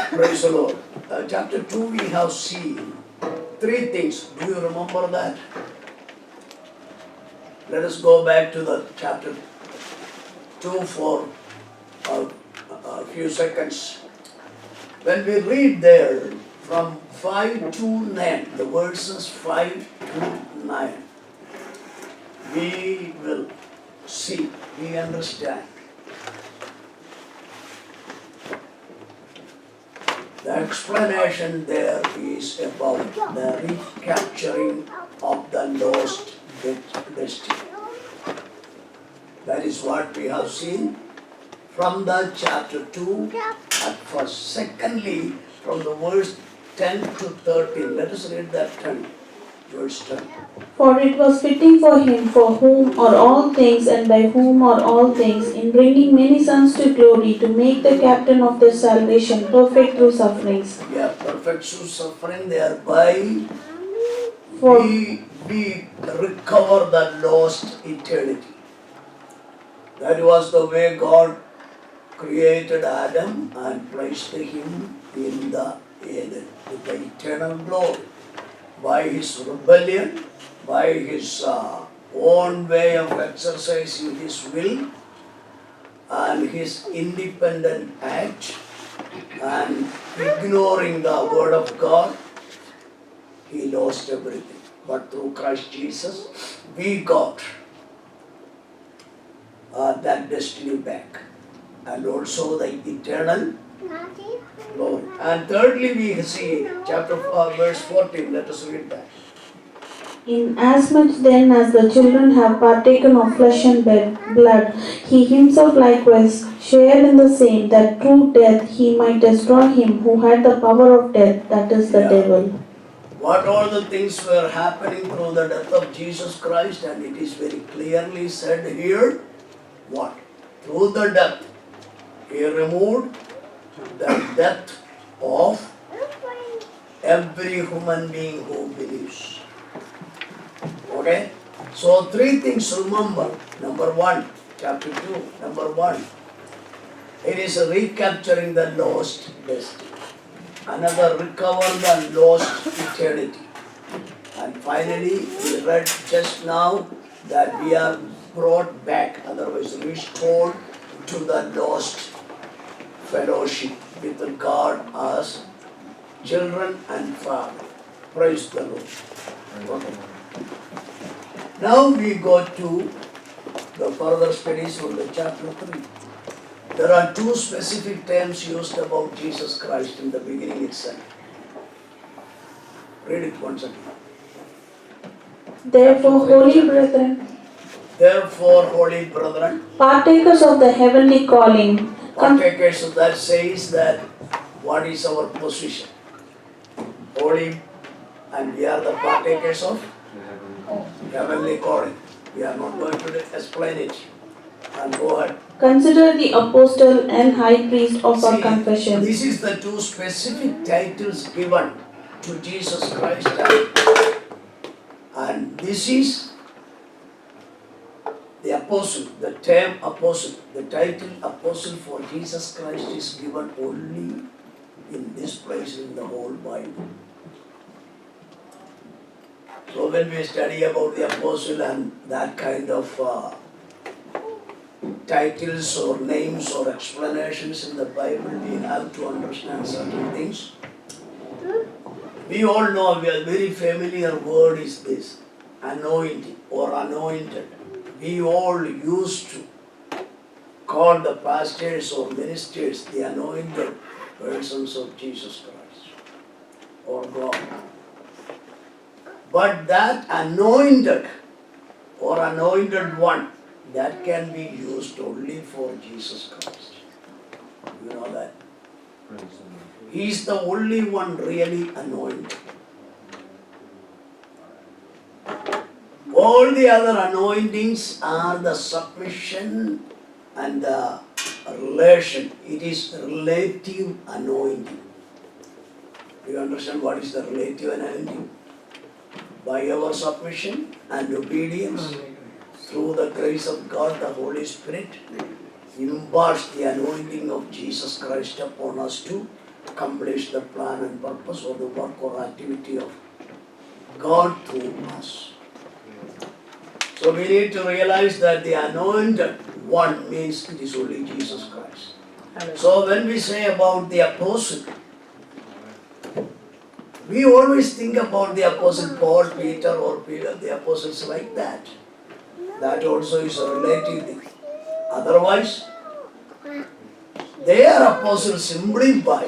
Praise the Lord. Chapter 2 we have seen three things. Do you remember that? Let us go back to the chapter 2 for a few seconds. When we read there from 5 to 9, the verses 5 to 9, we will see, we understand. The explanation there is about the recapturing of the lost destiny. That is what we have seen from the chapter 2 at first. Secondly, from the verse 10 to 13. Let us read that 10. Verse 10. For it was fitting for him, for whom are all things and by whom are all things, in bringing many sons to glory, to make the captain of their salvation perfect through sufferings. Yeah, perfect through suffering, thereby For we recover the lost eternity. That was the way God created Adam and placed him in the Eden with the eternal glory. By his rebellion, by his own way of exercising his will and his independent act and ignoring the word of God, he lost everything. But through Christ Jesus, we got that destiny back and also the eternal glory. And thirdly, we see chapter verse 14. Let us read that. inasmuch then as the children have partaken of flesh and blood, he himself likewise shared in the same, that through death he might destroy him who had the power of death, that is the devil. What all the things were happening through the death of Jesus Christ, and it is very clearly said here, what? Through the death, he removed the death of every human being who believes. Okay? So three things remember. Number one, chapter 2, number 1, it is recapturing the lost destiny. Another, recover the lost eternity. And finally, we read just now that we are brought back, otherwise restored to the lost fellowship with God as children and Father. Praise the Lord. Okay. Now we go to the further studies from the chapter 3. There are two specific terms used about Jesus Christ in the beginning itself. Read it once again. Therefore, holy brethren, partakers of the heavenly calling, partakers of that says that what is our position? Holy, and we are the partakers of heavenly calling. We are not going to explain it. And go ahead. Consider the apostle and high priest of our confession. This is the two specific titles given to Jesus Christ. And this is the apostle, the term apostle, the title apostle for Jesus Christ is given only in this place in the whole Bible. So when we study about the apostle and that kind of titles or names or explanations in the Bible, we have to understand certain things. We all know, a very familiar word is this, anointing or anointed. We all used to call the pastors or ministers the anointed persons of Jesus Christ or God. But that anointed or anointed one, that can be used only for Jesus Christ. You know that? He is the only one really anointed. All the other anointings are the submission and the relation. It is relative anointing. Do you understand what is the relative anointing? By our submission and obedience, through the grace of God, the Holy Spirit imparts the anointing of Jesus Christ upon us to accomplish the plan and purpose or the work or activity of God through us. So we need to realize that the anointed one means it is only Jesus Christ. So when we say about the apostle, we always think about the apostle Paul, Peter, or Peter, the apostles like that. That also is a relative thing. Otherwise, they are apostles simply by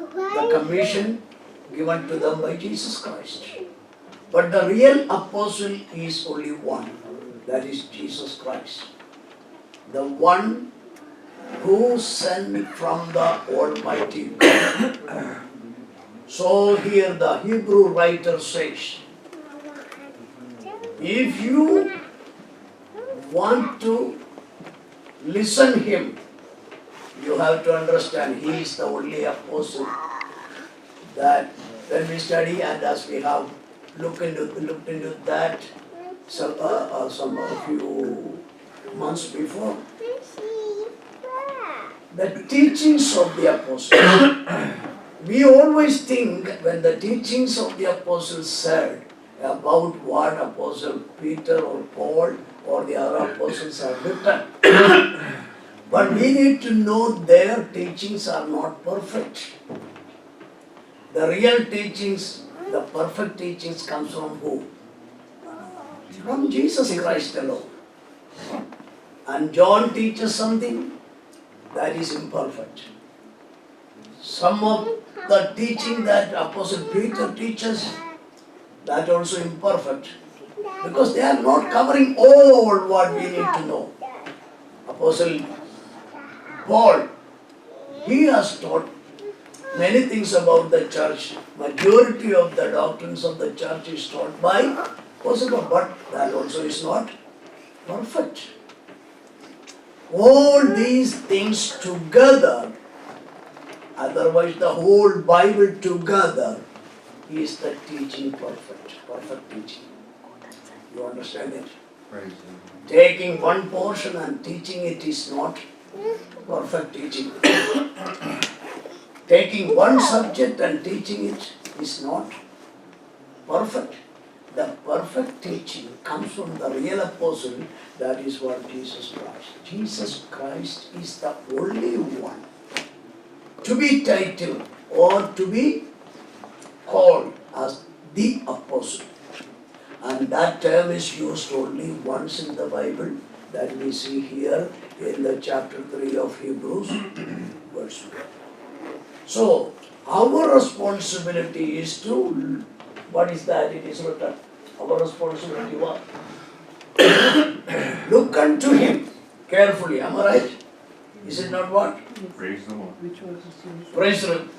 the commission given to them by Jesus Christ. But the real apostle is only one, that is Jesus Christ. The one who sent from the Almighty God. So here the Hebrew writer says, if you want to listen him, you have to understand he is the only apostle that when we study and as we have looked into that a few months before, the teachings of the apostles. We always think when the teachings of the apostles said about what Apostle Peter or Paul or the other apostles have written. But we need to know their teachings are not perfect. The real teachings, the perfect teachings comes from who? From Jesus Christ alone. And John teaches something that is imperfect. Some of the teaching that Apostle Peter teaches, that also imperfect. Because they are not covering all what we need to know. Apostle Paul, he has taught many things about the church. Majority of the doctrines of the church is taught by Apostle Paul, but that also is not perfect. All these things together, otherwise the whole Bible together is the teaching perfect teaching. You understand it? Taking one portion and teaching it is not perfect teaching. Taking one subject and teaching it is not perfect. The perfect teaching comes from the real apostle, that is what Jesus Christ. Jesus Christ is the only one to be titled or to be called as the apostle. And that term is used only once in the Bible, that we see here in the chapter 3 of Hebrews, verse 1. So, our responsibility is to, what is that? It is written. Our responsibility what? Look unto him carefully. Am I right? Is it not what? Praise the Lord. Praise the Lord.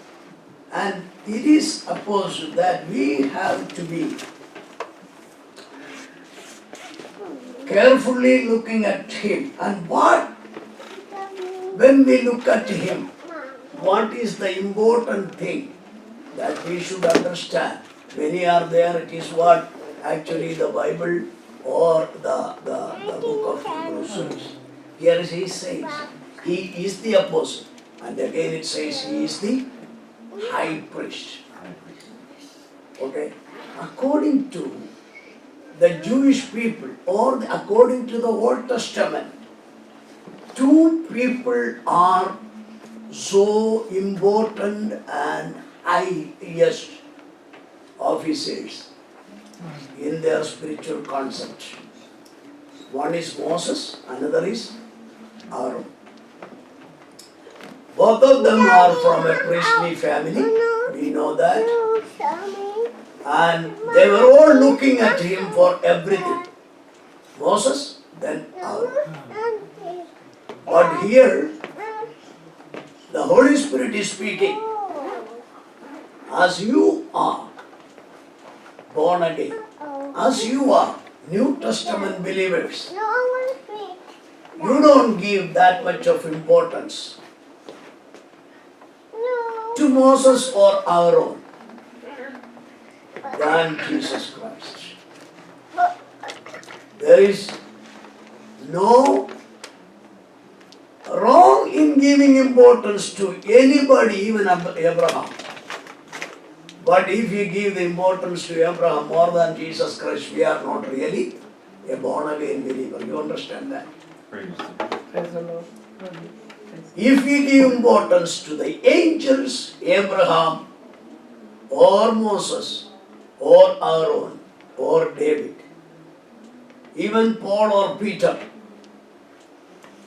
And it is supposed that we have to be carefully looking at him. And what? When we look at him, what is the important thing that we should understand? Many are there, it is what actually the Bible or the book of Hebrews says. Here he says, he is the apostle. And again it says he is the high priest. Okay? According to the Jewish people or according to the Old Testament, two people are so important and highest officers in their spiritual concept. One is Moses, another is Aaron. Both of them are from a priestly family, we know that. And they were all looking at him for everything. Moses, then Aaron. But here, the Holy Spirit is speaking. As you are born again, as you are New Testament believers, you don't give that much of importance to Moses or Aaron than Jesus Christ. There is no wrong in giving giving importance to anybody, even Abraham. But if we give the importance to Abraham more than Jesus Christ, we are not really a born-again believer. You understand that? Praise Praise the Lord. If we give importance to the angels, Abraham, or Moses, or Aaron, or David, even Paul or Peter,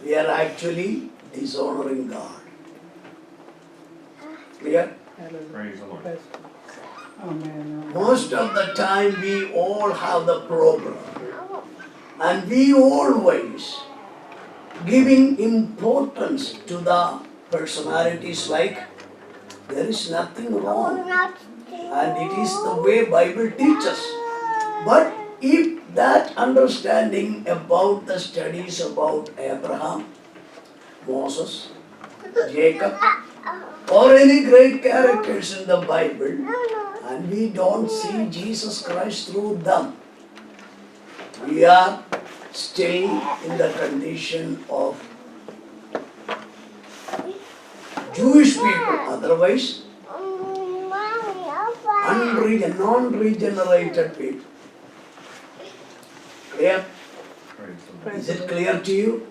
we are actually dishonoring God. Clear? Hallelujah. Praise the Lord. Praise the Lord. Amen. Most of the time we all have the problem. And we always giving importance to the personalities like there is nothing wrong. And it is the way Bible teaches. But if that understanding about the studies about Abraham, Moses, Jacob, or any great characters in the Bible, and we don't see Jesus Christ through them, we are still in the condition of Jewish people, otherwise non-regenerated people. Clear? Praise the Lord. Is it clear to you?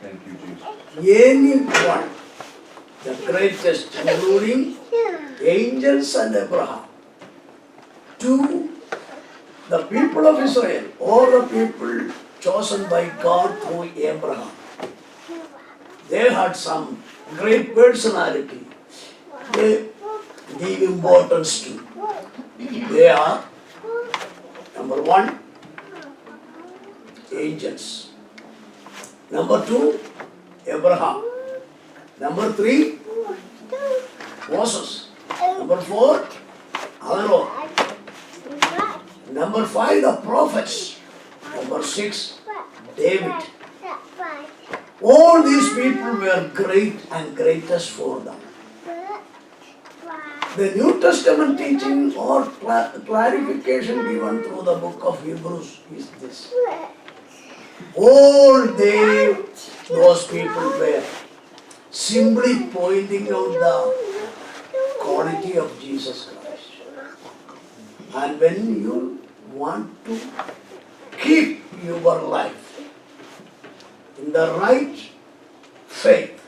Thank you, Jesus. Anyone, the greatest, including angels and Abraham, to the people of Israel, or the people chosen by God through Abraham, they had some great personality. They give importance to. They are, number one, angels. Number two, Abraham. Number three, Moses. Number four, Aaron. Number five, the prophets. Number six, David. All these people were great and greatest for them. The New Testament teaching or clarification given through the book of Hebrews is this. All those people were simply pointing out the quality of Jesus Christ. And when you want to keep your life in the right faith,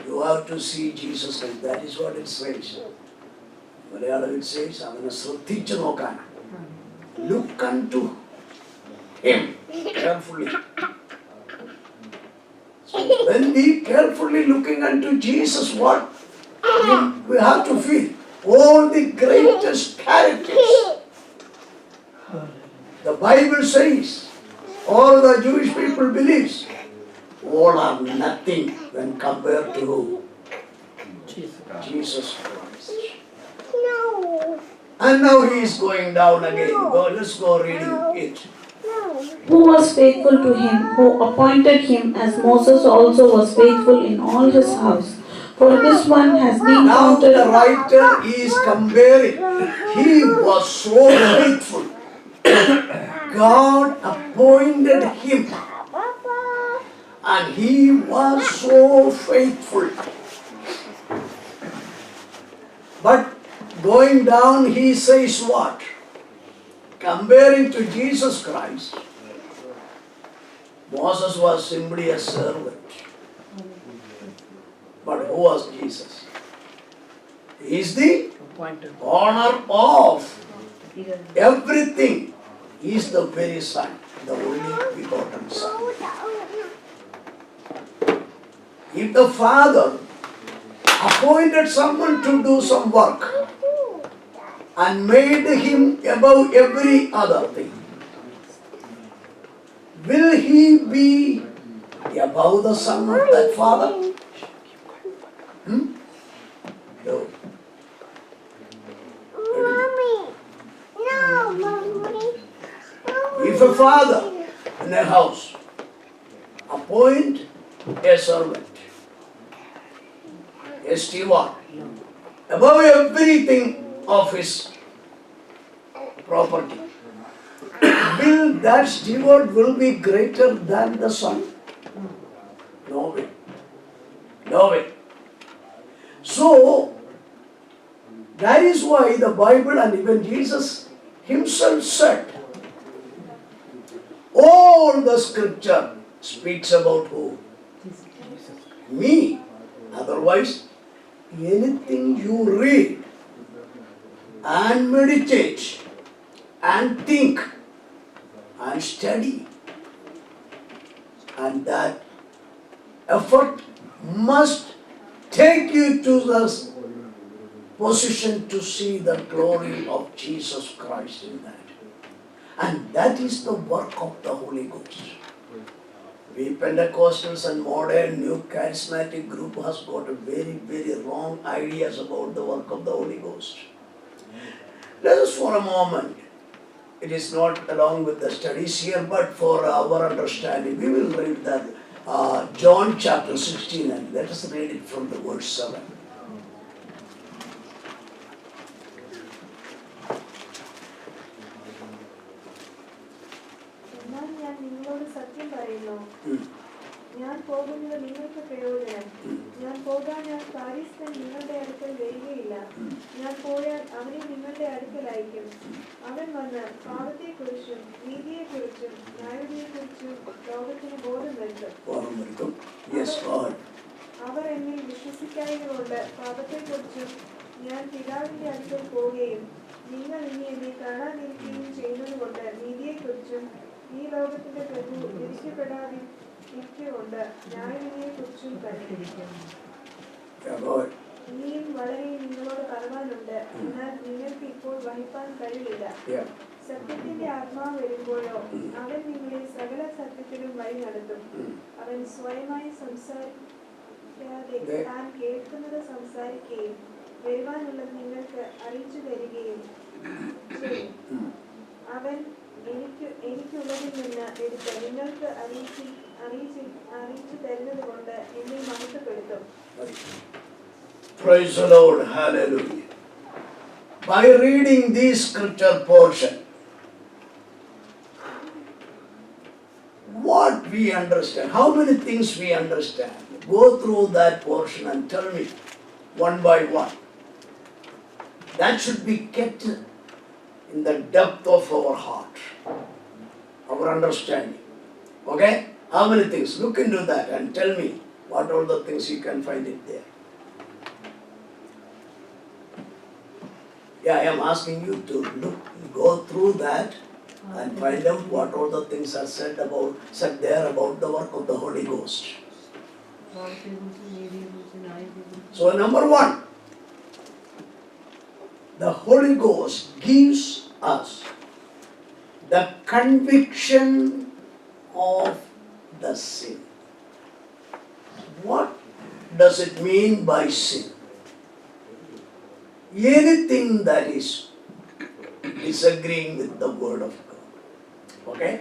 you have to see Jesus Christ. That is what it says. Malayalam it says, avane ശ്രദ്ധിച്ചു നോക്കാൻ. Look unto him carefully. So when we carefully looking unto Jesus, what we have to feel? All the greatest characters. The Bible says, all the Jewish people believes, all are nothing when compared to Jesus Christ. And now he is going down again. Let's go reading it. Who was faithful to him, who appointed him, as Moses also was faithful in all his house. For this one has been Now counted. the writer is comparing. He was so faithful. God appointed him. And he was so faithful. But going down, he says what? Comparing to Jesus Christ, Moses was simply a servant. But who was Jesus? He is the Appointed. owner of everything. He is the very Son, the only begotten Son. If the Father appointed someone to do some work and made him above every other thing, will he be above the Son of that Father? No. If a father in a house appoint a servant, a steward, above everything of his property, will that steward will be greater than the son? No way. No way. So, that is why the Bible and even Jesus himself said, all the scripture speaks about who? Me. Otherwise, anything you read and meditate and think and study, and that effort must take you to the position to see the glory of Jesus Christ in that. And that is the work of the Holy Ghost. We Pentecostals and modern new charismatic group has got a very, very wrong ideas about the work of the Holy Ghost. Let us for a moment, it is not along with the studies here, but for our understanding, we will read that John chapter 16, and let us read it from the verse 7. എന്നാൽ ഞാൻ നിങ്ങളോട് സത്യം പറയുന്നു, ഞാൻ പോകുന്നത് നിങ്ങൾക്ക് പ്രയോജനം. ഞാൻ പോകാഞ്ഞാൽ കാര്യസ്ഥൻ നിങ്ങളുടെ അടുക്കൽ വരികയില്ല. ഞാൻ പോയാൽ അവനെ നിങ്ങളുടെ അടുക്കൽ അയക്കും. അവൻ വന്ന് പാപത്തെക്കുറിച്ചും നീതിയെക്കുറിച്ചും ന്യായവിധിയെക്കുറിച്ചും ലോകത്തിന് ബോധം വരുത്തും. അവർ എന്നിൽ വിശ്വസിക്കായതുകൊണ്ട് പാപത്തെക്കുറിച്ചും ഞാൻ പിതാവിന്റെ അടുക്കൽ പോവുകയും നിങ്ങൾ ഇനി എന്നെ കാണാതിരിക്കുകയും ചെയ്യുന്നതുകൊണ്ട് നീതിയെക്കുറിച്ചും ഈ ലോകത്തിന്റെ പ്രഭു വിധിക്കപ്പെടാതിരിക്കുകൊണ്ട് ന്യായവിധിയെക്കുറിച്ചും തന്നെ. ഇനിയും വളരെ നിങ്ങളോട് പറവാനുണ്ട്, എന്നാൽ നിങ്ങൾക്ക് ഇപ്പോൾ വഹിപ്പാൻ കഴിയില്ല. സത്യത്തിന്റെ ആത്മാവ് വരുമ്പോഴോ അവൻ നിങ്ങളെ സകല സത്യത്തിലും വഴി നടത്തും. അവൻ സ്വയമായി സംസാരിക്കാതെ താൻ കേൾക്കുന്നത് സംസാരിക്കുകയും വരുവാനുള്ളത് നിങ്ങൾക്ക് അറിയിച്ചു തരികയും ചെയ്യും. അവൻ എനിക്കുള്ളതിൽ നിന്ന് എടുത്ത് നിങ്ങൾക്ക് അറിയിച്ചു തരുന്നത് കൊണ്ട് എന്നെ മഹത്വപ്പെടുത്തും. Praise the Lord, hallelujah. By reading this scripture portion, what we understand, how many things we understand? Go through that portion and tell me one by one. That should be kept in the depth of our heart, our understanding. Okay? How many things? Look into that and tell me what all the things you can find it there. Yeah, I am asking you to go through that and find out what all the things are said there about the work of the Holy Ghost. So number one, the Holy Ghost gives us the conviction of the sin. What does it mean by sin? Anything that is disagreeing with the word of God. Okay?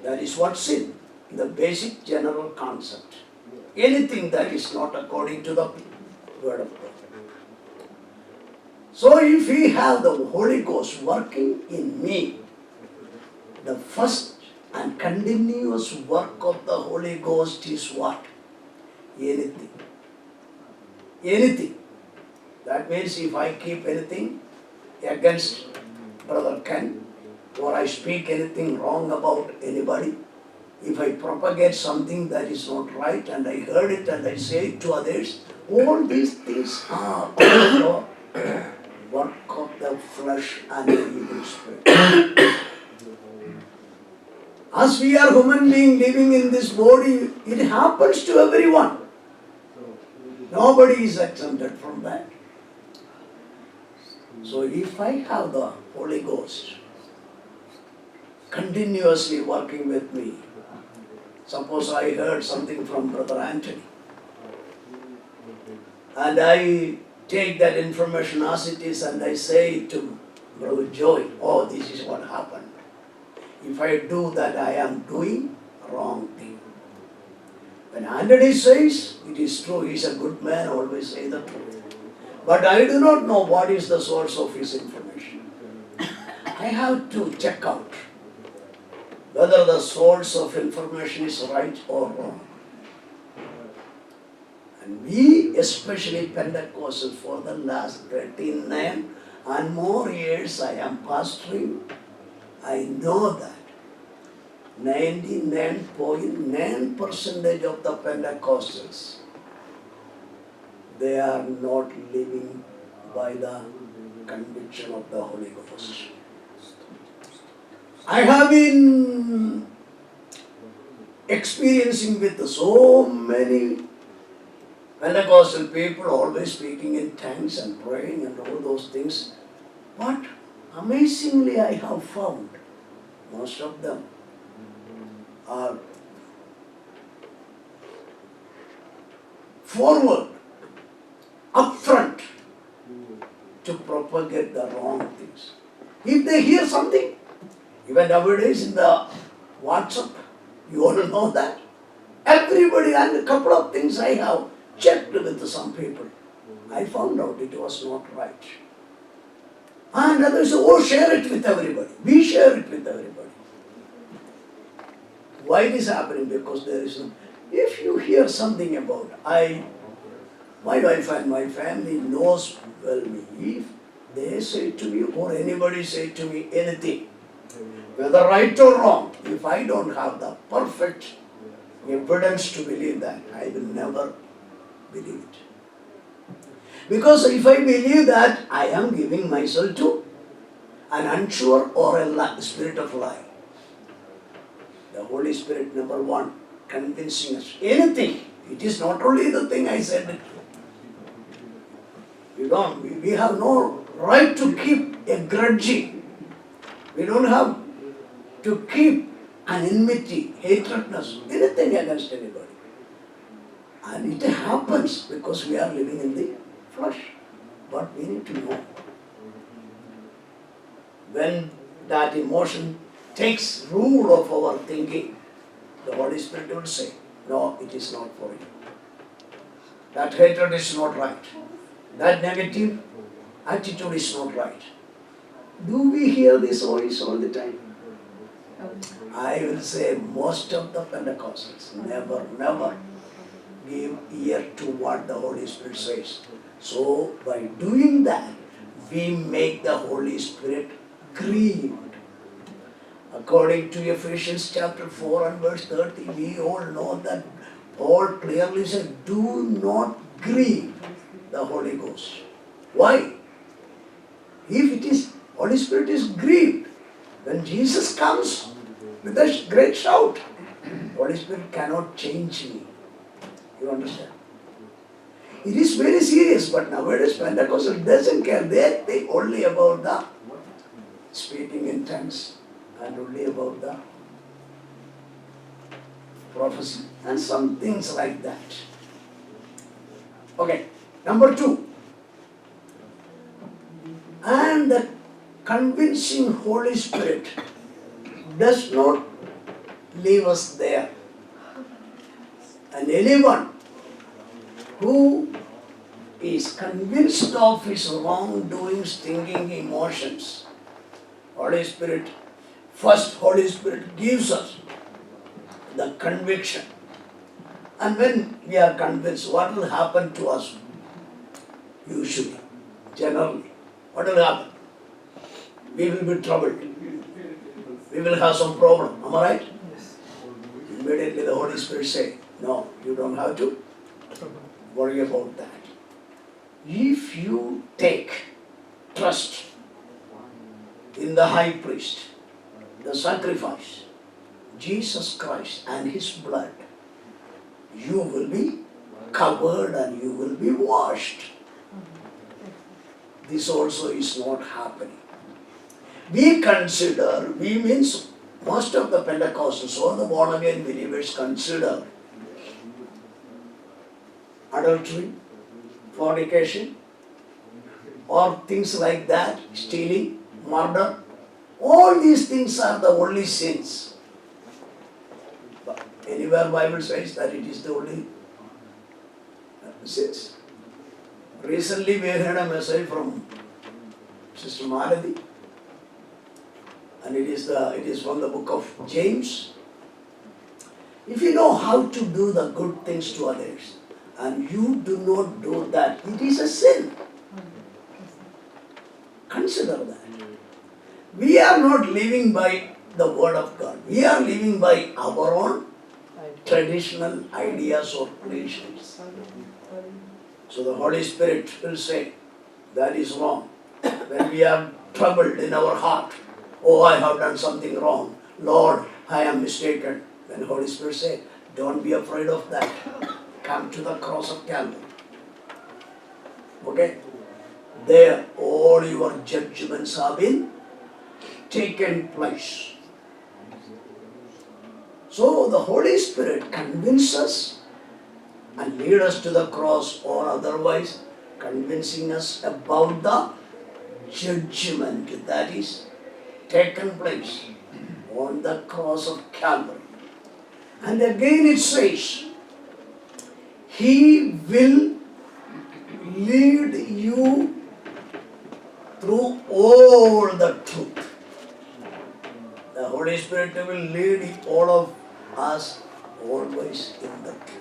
That is what sin, the basic general concept. Anything that is not according to the word of God. So if we have the Holy Ghost working in me, the first and continuous work of the Holy Ghost is what? Anything. Anything. That means if I keep anything against Brother Ken, or I speak anything wrong about anybody, if I propagate something that is not right and I heard it and I say it to others, all these things are also work of the flesh and the evil spirit. As we are human beings living in this body, it happens to everyone. Nobody is exempted from that. So if I have the Holy Ghost continuously working with me, suppose I heard something from Brother Anthony, and I take that information as it is and I say it to Brother Joy, oh, this is what happened. If I do that, I am doing wrong thing. When Anthony says, it is true, he is a good man, always say the truth. But I do not know what is the source of his information. I have to check out whether the source of information is right or wrong. And we, especially Pentecostals, for the last 39 and more years I am pastoring, I know that 99.9% of the Pentecostals, they are not living by the conviction of the Holy Ghost. I have been experiencing with so many Pentecostal people always speaking in tongues and praying and all those things. But amazingly I have found most of them are forward, upfront to propagate the wrong things. If they hear something, even nowadays in the WhatsApp, you all know that. Everybody, and a couple of things I have checked with some people. I found out it was not right. And others say, oh, share it with everybody. We share it with everybody. Why this happening? Because there is no, if you hear something about, my wife and my family knows well me. If they say to me or anybody say to me anything, whether right or wrong, if I don't have the perfect evidence to believe that, I will never believe it. Because if I believe that, I am giving myself to an unsure or a spirit of lie. The Holy Spirit, number one, convincing us. Anything. It is not only the thing I said. We have no right to keep a grudging. We don't have to keep an enmity, hatredness, anything against anybody. And it happens because we are living in the flesh. But we need to know. When that emotion takes rule of our thinking, the Holy Spirit will say, no, it is not for you. That hatred is not right. That negative attitude is not right. Do we hear this voice all the time? I will say most of the Pentecostals never give ear to what the Holy Spirit says. So by doing that, we make the Holy Spirit grieved. According to Ephesians chapter 4 and verse 30, we all know that Paul clearly said, do not grieve the Holy Ghost. Why? If it is, Holy Spirit is grieved, when Jesus comes with a great shout, Holy Spirit cannot change me. You understand? It is very serious, but nowadays Pentecostal doesn't care. They think only about the speaking in tongues and only about the prophecy and some things like that. Okay, number 2. And the convincing Holy Spirit does not leave us there. And anyone who is convinced of his wrongdoings, thinking, emotions, Holy Spirit gives us the conviction. And when we are convinced, what will happen to us? Usually, generally, what will happen? We will be troubled. We will have some problem. Am I right? Yes. Immediately the Holy Spirit say, no, you don't have to worry about that. If you take trust in the high priest, the sacrifice, Jesus Christ and His blood, you will be covered and you will be washed. This also is not happening. We means most of the Pentecostals or the born again believers consider adultery, fornication, or things like that, stealing, murder. All these things are the only sins. But anywhere Bible says that it is the only sins. Recently we heard a message from Sister Maladi, and it is from the book of James. If you know how to do the good things to others, and you do not do that, it is a sin. Consider that. We are not living by the word of God. We are living by our own traditional ideas or traditions. So the Holy Spirit will say, that is wrong. When we are troubled in our heart, oh, I have done something wrong. Lord, I am mistaken. Then the Holy Spirit say, don't be afraid of that. Come to the cross of Calvary. Okay? There, all your judgments have been taken place. So the Holy Spirit convinces us and lead us to the cross, or otherwise convincing us about the judgment that is taken place on the cross of Calvary. And again it says, He will lead you through all the truth. The Holy Spirit will lead all of us always in the truth.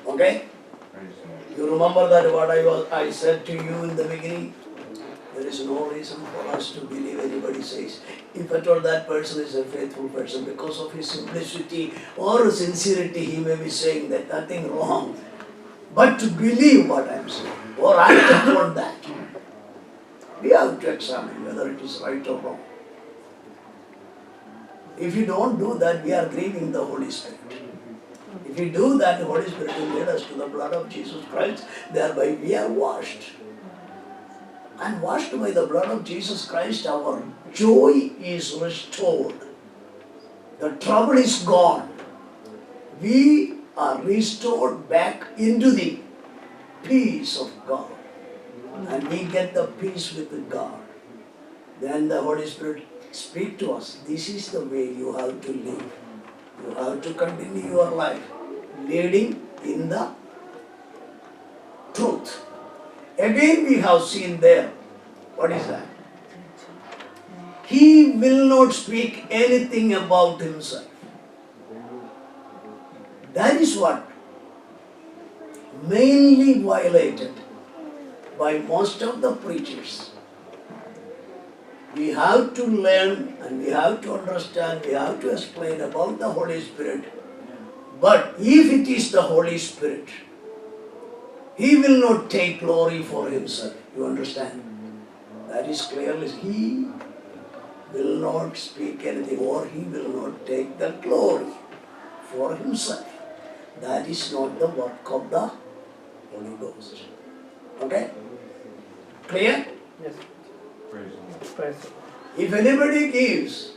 Okay? Praise the Lord. You remember that what I said to you in the beginning? There is no reason for us to believe anybody says. If at all that person is a faithful person, because of his simplicity or sincerity, he may be saying that nothing wrong. But to believe what I am saying, or act upon that, we have to examine whether it is right or wrong. If you don't do that, we are grieving the Holy Spirit. If we do that, the Holy Spirit will lead us to the blood of Jesus Christ. Thereby we are washed. And washed by the blood of Jesus Christ, our joy is restored. The trouble is gone. We are restored back into the peace of God. And we get the peace with God. Then the Holy Spirit speaks to us. This is the way you have to live. You have to continue your life leading in the truth. Again we have seen there, what is that? He will not speak anything about himself. That is what mainly violated by most of the preachers. We have to learn and we have to understand, we have to explain about the Holy Spirit. But if it is the Holy Spirit, He will not take glory for Himself. You understand? That is clearly, He will not speak anything, or He will not take the glory for Himself. That is not the work of the Holy Ghost. Okay? Clear? Yes. Praise the Lord. Praise the Lord. If anybody gives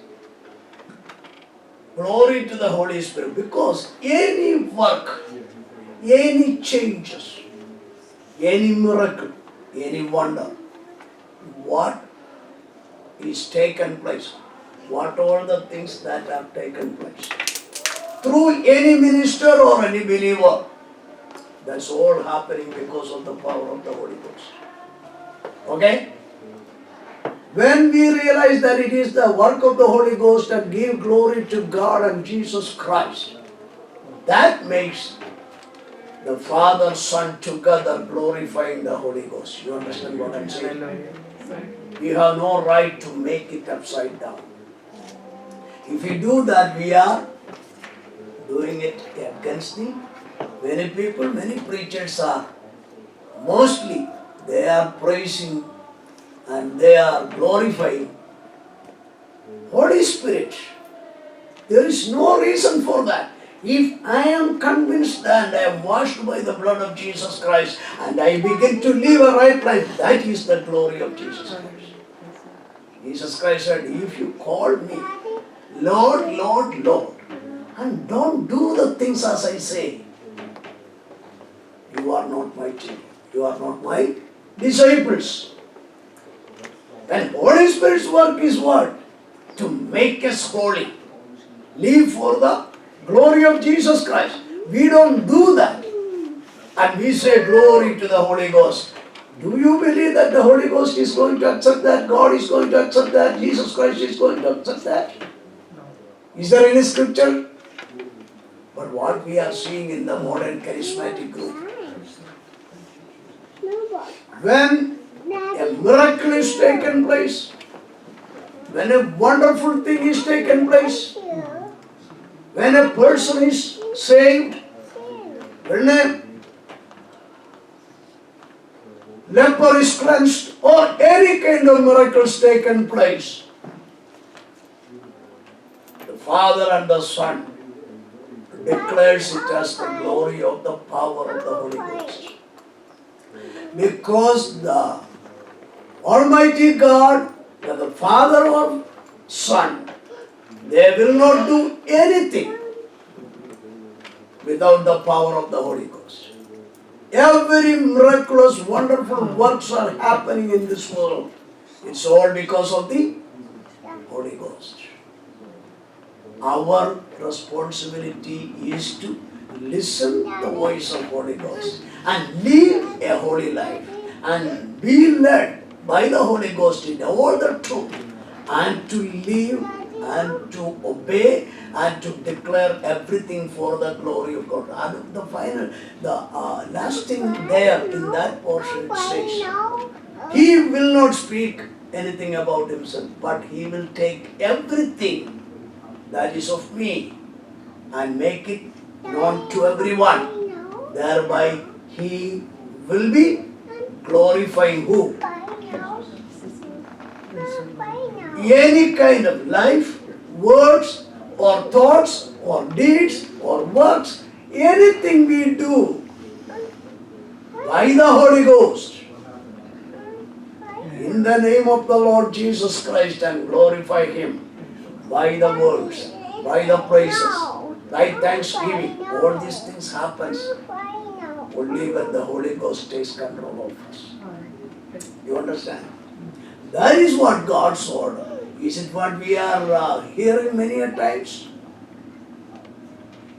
glory to the Holy Spirit, because any work, any changes, any miracle, any wonder, what is taken place, what all the things that have taken place, through any minister or any believer, that's all happening because of the power of the Holy Ghost. Okay? When we realize that it is the work of the Holy Ghost and give glory to God and Jesus Christ, that makes the Father, Son together glorifying the Holy Ghost. You understand what I'm saying? Hallelujah. We have no right to make it upside down. If we do that, we are doing it against the many people, many preachers are. Mostly they are praising and they are glorifying Holy Spirit. There is no reason for that. If I am convinced and I am washed by the blood of Jesus Christ and I begin to live a right life, that is the glory of Jesus Christ. Jesus Christ said, if you call me Lord, Lord, Lord, and don't do the things as I say, you are not my children. You are not my disciples. And Holy Spirit's work is what? To make us holy. Live for the glory of Jesus Christ. We don't do that. And we say glory to the Holy Ghost. Do you believe that the Holy Ghost is going to accept that? God is going to accept that? Jesus Christ is going to accept that? Is there any scripture? But what we are seeing in the modern charismatic group, when a miracle is taken place, when a wonderful thing is taken place, when a person is saved, when a leper is cleansed, or any kind of miracles taken place, the Father and the Son declares it as the glory of the power of the Holy Ghost. Because the Almighty God, the Father or Son, they will not do anything without the power of the Holy Ghost. Every miraculous, wonderful works are happening in this world. It's all because of the Holy Ghost. Our responsibility is to listen to the voice of Holy Ghost and live a holy life and be led by the Holy Ghost in all the truth, and to live and to obey and to declare everything for the glory of God. And the final, last thing there in that portion it says, He will not speak anything about Himself, but He will take everything that is of me and make it known to everyone. Thereby He will be glorifying who? Any kind of life, words or thoughts or deeds or works, anything we do by the Holy Ghost in the name of the Lord Jesus Christ, and glorify Him by the words, by the praises, by thanksgiving. All these things happen only when the Holy Ghost takes control of us. You understand? That is what God's order. Is it what we are hearing many a times?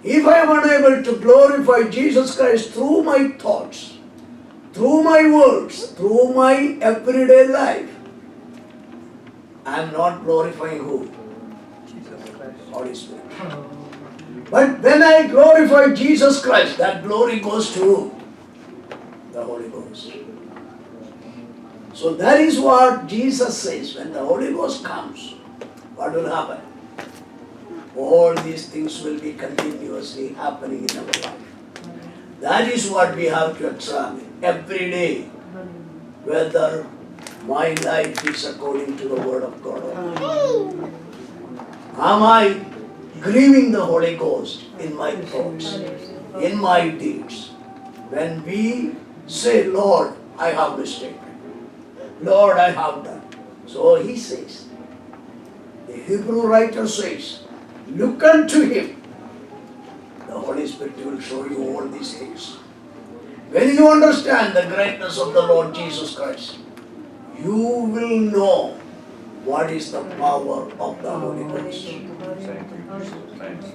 If I am unable to glorify Jesus Christ through my thoughts, through my words, through my everyday life, I am not glorifying who? Holy Spirit. But when I glorify Jesus Christ, that glory goes to who? The Holy Ghost. So that is what Jesus says. When the Holy Ghost comes, what will happen? All these things will be continuously happening in our life. That is what we have to examine every day, whether my life is according to the Word of God or not. Am I grieving the Holy Ghost in my thoughts, in my deeds? When we say, Lord, I have mistaken. Lord, I have done. So He says, the Hebrew writer says, look unto Him. The Holy Spirit will show you all these things. When you understand the greatness of the Lord Jesus Christ, you will know what is the power of the Holy Ghost. Thanks.